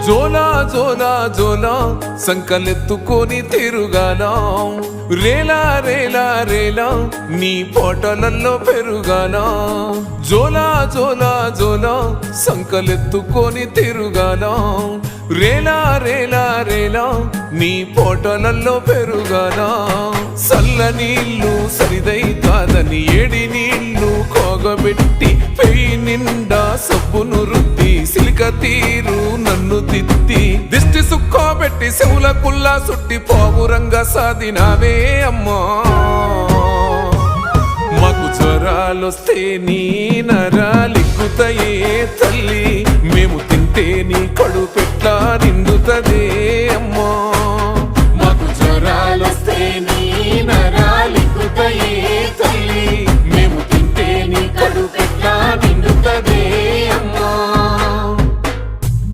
జోలా జోలా జోలా సంకలెత్తుకొని తిరుగాలా రేలా రేలా రేలా నీ పోటలల్లో పెరుగాలా జోలా జోలా జోలా సంకలెత్తుకొని తిరుగాలా రేలా రేలా రేలా నీ పోటలల్లో పెరుగాలా సల్ల నీళ్ళు సరిదై కాదని ఏడి నీళ్ళు కోగబెట్టి పెయి నిండా సబ్బును రుద్ది సిలిక తీరు నన్ను తిత్తి దిష్టి సుక్కోబెట్టి చెవుల కుల్లా సుట్టి పోవురంగా సాధినావే అమ్మా మాకు జ్వరాలొస్తే నీ నరాలిక్కుతాయే తల్లి మేము తింటే నీ కడుపెట్లా నిండుతదే